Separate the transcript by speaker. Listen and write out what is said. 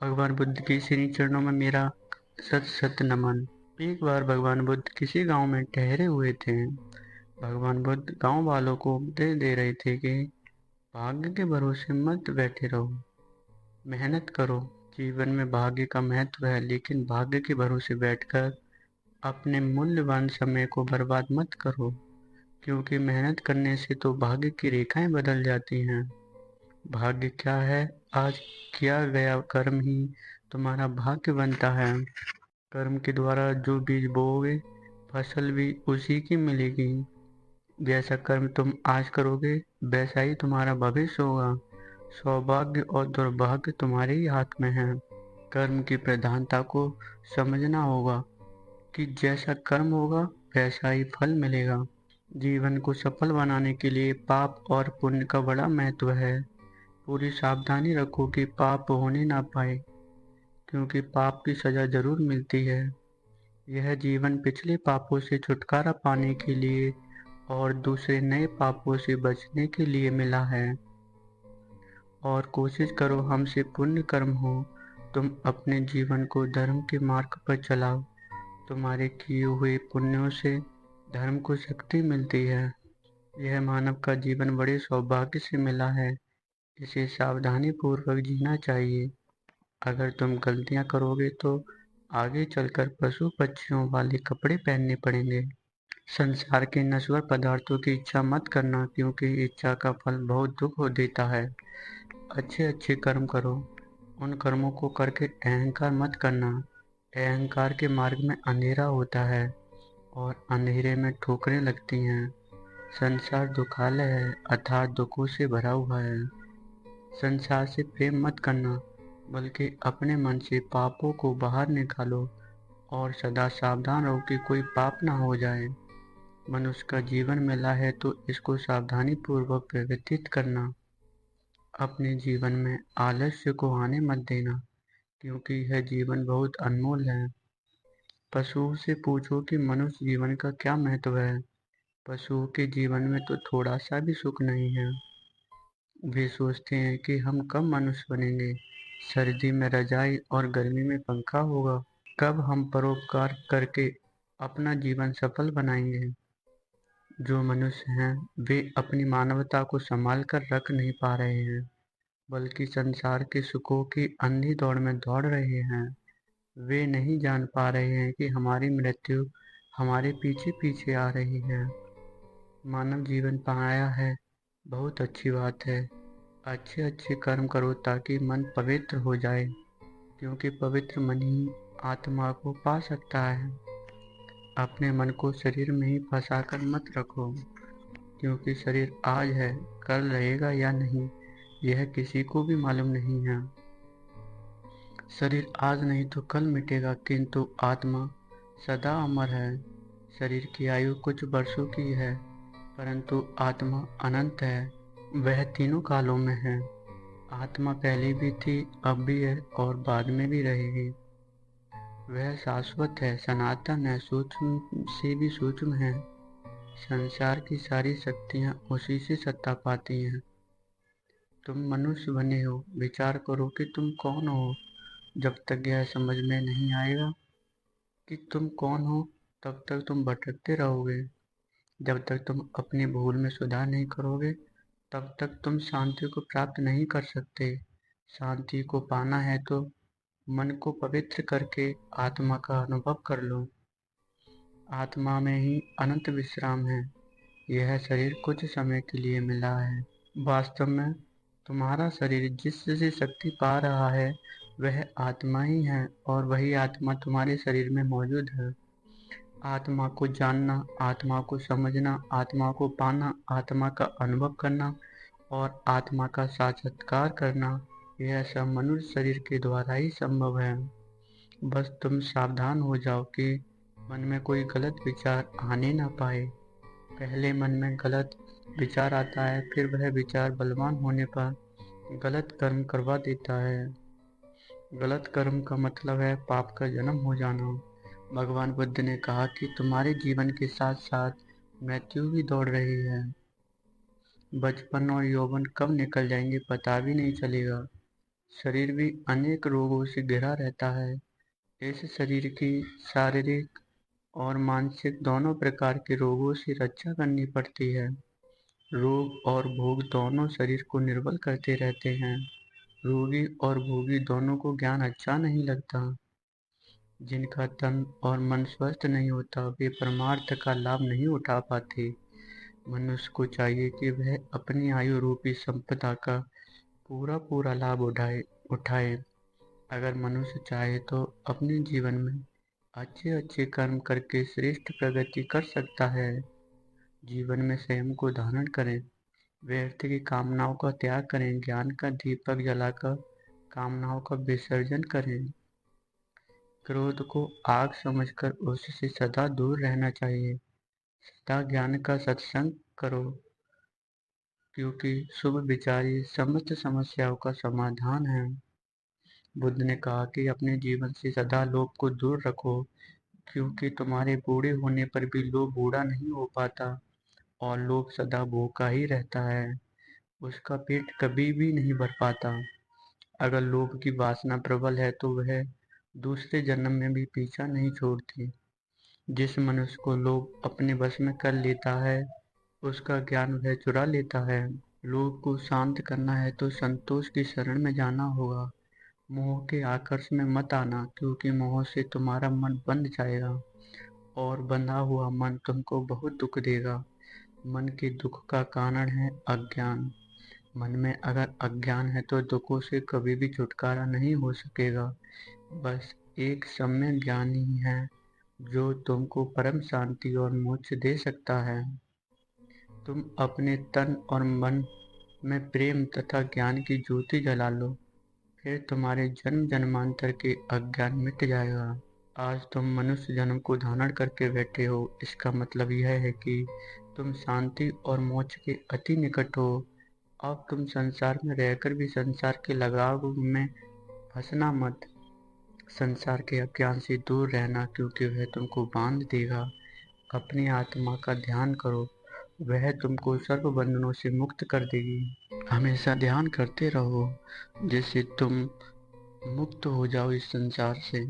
Speaker 1: भगवान बुद्ध के श्री चरणों में मेरा सत सत नमन। एक बार भगवान बुद्ध किसी गांव में ठहरे हुए थे। भगवान बुद्ध गांव वालों को उपदेश दे रहे थे कि भाग्य के भरोसे मत बैठे रहो, मेहनत करो। जीवन में भाग्य का महत्व है, लेकिन भाग्य के भरोसे बैठकर अपने मूल्यवान समय को बर्बाद मत करो, क्योंकि मेहनत करने से तो भाग्य की रेखाएं बदल जाती हैं। भाग्य क्या है? आज किया गया कर्म ही तुम्हारा भाग्य बनता है। कर्म के द्वारा जो बीज बोओगे, फसल भी उसी की मिलेगी। जैसा कर्म तुम आज करोगे, वैसा ही तुम्हारा भविष्य होगा। सौभाग्य और दुर्भाग्य तुम्हारे ही हाथ में है। कर्म की प्रधानता को समझना होगा कि जैसा कर्म होगा वैसा ही फल मिलेगा। जीवन को सफल बनाने के लिए पाप और पुण्य का बड़ा महत्व है। पूरी सावधानी रखो कि पाप होने ना पाए, क्योंकि पाप की सजा जरूर मिलती है। यह जीवन पिछले पापों से छुटकारा पाने के लिए और दूसरे नए पापों से बचने के लिए मिला है। और कोशिश करो हमसे पुण्य कर्म हो। तुम अपने जीवन को धर्म के मार्ग पर चलाओ। तुम्हारे किए हुए पुण्यों से धर्म को शक्ति मिलती है। यह मानव का जीवन बड़े सौभाग्य से मिला है। इसे सावधानी पूर्वक जीना चाहिए। अगर तुम गलतियां करोगे तो आगे चलकर पशु पक्षियों वाले कपड़े पहनने पड़ेंगे। संसार के नश्वर पदार्थों की इच्छा मत करना, क्योंकि इच्छा का फल बहुत दुख हो देता है। अच्छे अच्छे कर्म करो। उन कर्मों को करके अहंकार मत करना। अहंकार के मार्ग में अंधेरा होता है और अंधेरे में ठोकरें लगती हैं। संसार दुखालय है, अर्थात दुखों से भरा हुआ है। संसार से प्रेम मत करना, बल्कि अपने मन से पापों को बाहर निकालो और सदा सावधान रहो कि कोई पाप ना हो जाए। मनुष्य का जीवन मिला है तो इसको सावधानी पूर्वक व्यतीत करना। अपने जीवन में आलस्य को आने मत देना, क्योंकि यह जीवन बहुत अनमोल है। पशुओं से पूछो कि मनुष्य जीवन का क्या महत्व है। पशुओं के जीवन में तो थोड़ा सा भी सुख नहीं है। वे सोचते हैं कि हम कब मनुष्य बनेंगे, सर्दी में रजाई और गर्मी में पंखा होगा, कब हम परोपकार करके अपना जीवन सफल बनाएंगे। जो मनुष्य हैं वे अपनी मानवता को संभाल कर रख नहीं पा रहे हैं, बल्कि संसार के सुखों की अंधी दौड़ में दौड़ रहे हैं। वे नहीं जान पा रहे हैं कि हमारी मृत्यु हमारे पीछे पीछे आ रही है। मानव जीवन पाया है, बहुत अच्छी बात है। अच्छे अच्छे कर्म करो ताकि मन पवित्र हो जाए, क्योंकि पवित्र मन ही आत्मा को पा सकता है। अपने मन को शरीर में ही फंसा कर मत रखो, क्योंकि शरीर आज है, कल रहेगा या नहीं यह किसी को भी मालूम नहीं है। शरीर आज नहीं तो कल मिटेगा, किंतु आत्मा सदा अमर है। शरीर की आयु कुछ वर्षों की है, परंतु आत्मा अनंत है। वह तीनों कालों में है। आत्मा पहले भी थी, अब भी है और बाद में भी रहेगी। वह शाश्वत है, सनातन है, सूक्ष्म से भी सूक्ष्म है। संसार की सारी शक्तियाँ उसी से सत्ता पाती हैं। तुम मनुष्य बने हो, विचार करो कि तुम कौन हो। जब तक यह समझ में नहीं आएगा कि तुम कौन हो, तब तक तुम भटकते रहोगे। जब तक तुम अपनी भूल में सुधार नहीं करोगे, तब तक तुम शांति को प्राप्त नहीं कर सकते। शांति को पाना है तो मन को पवित्र करके आत्मा का अनुभव कर लो। आत्मा में ही अनंत विश्राम है। यह शरीर कुछ समय के लिए मिला है। वास्तव में तुम्हारा शरीर जिससे शक्ति पा रहा है वह आत्मा ही है, और वही आत्मा तुम्हारे शरीर में मौजूद है। आत्मा को जानना, आत्मा को समझना, आत्मा को पाना, आत्मा का अनुभव करना और आत्मा का साक्षात्कार करना, यह सब मनुष्य शरीर के द्वारा ही संभव है। बस तुम सावधान हो जाओ कि मन में कोई गलत विचार आने ना पाए। पहले मन में गलत विचार आता है, फिर वह विचार बलवान होने पर गलत कर्म करवा देता है। गलत कर्म का मतलब है पाप का जन्म हो जाना। भगवान बुद्ध ने कहा कि तुम्हारे जीवन के साथ साथ मृत्यु भी दौड़ रही है। बचपन और यौवन कब निकल जाएंगे पता भी नहीं चलेगा। शरीर भी अनेक रोगों से घिरा रहता है। इस शरीर की शारीरिक और मानसिक दोनों प्रकार के रोगों से रक्षा करनी पड़ती है। रोग और भोग दोनों शरीर को निर्बल करते रहते हैं। रोगी और भोगी दोनों को ज्ञान अच्छा नहीं लगता। जिनका तन और मन स्वस्थ नहीं होता, वे परमार्थ का लाभ नहीं उठा पाते। मनुष्य को चाहिए कि वह अपनी आयु रूपी संपदा का पूरा पूरा लाभ उठाए। अगर मनुष्य चाहे तो अपने जीवन में अच्छे अच्छे कर्म करके श्रेष्ठ प्रगति कर सकता है। जीवन में संयम को धारण करें, व्यर्थ की कामनाओं का त्याग करें, ज्ञान का दीपक जलाकर कामनाओं का विसर्जन करें। क्रोध को आग समझकर उससे सदा दूर रहना चाहिए। सदा ज्ञान का सत्संग करो, क्योंकि शुभ विचारी समस्त समस्याओं का समाधान है। बुद्ध ने कहा कि अपने जीवन से सदा लोभ को दूर रखो, क्योंकि तुम्हारे बूढ़े होने पर भी लोभ बूढ़ा नहीं हो पाता और लोभ सदा भूखा ही रहता है। उसका पेट कभी भी नहीं भर पाता। अगर लोभ की वासना प्रबल है तो वह दूसरे जन्म में भी पीछा नहीं छोड़ती। जिस मनुष्य को लोभ अपने वश में कर लेता है, उसका ज्ञान वह चुरा लेता है। लोभ को शांत करना है तो संतोष की शरण में जाना होगा। मोह के आकर्षण में मत आना, क्योंकि मोह से तुम्हारा मन बंध जाएगा और बंधा हुआ मन तुमको बहुत दुख देगा। मन के दुख का कारण है अज्ञान। मन में अगर अज्ञान है तो दुखों से कभी भी छुटकारा नहीं हो सकेगा। बस एक सम्यक ज्ञान ही है जो तुमको परम शांति और मोक्ष दे सकता है। तुम अपने तन और मन में प्रेम तथा ज्ञान की ज्योति जला लो, फिर तुम्हारे जन्म जन्मांतर के अज्ञान मिट जाएगा। आज तुम मनुष्य जन्म को धारण करके बैठे हो, इसका मतलब यह है कि तुम शांति और मोक्ष के अति निकट हो। अब तुम संसार में रहकर भी संसार के लगाव में फंसना मत। संसार के अज्ञान से दूर रहना, क्योंकि वह तुमको बांध देगा। अपनी आत्मा का ध्यान करो, वह तुमको सर्व बंधनों से मुक्त कर देगी। हमेशा ध्यान करते रहो, जिससे तुम मुक्त हो जाओ इस संसार से।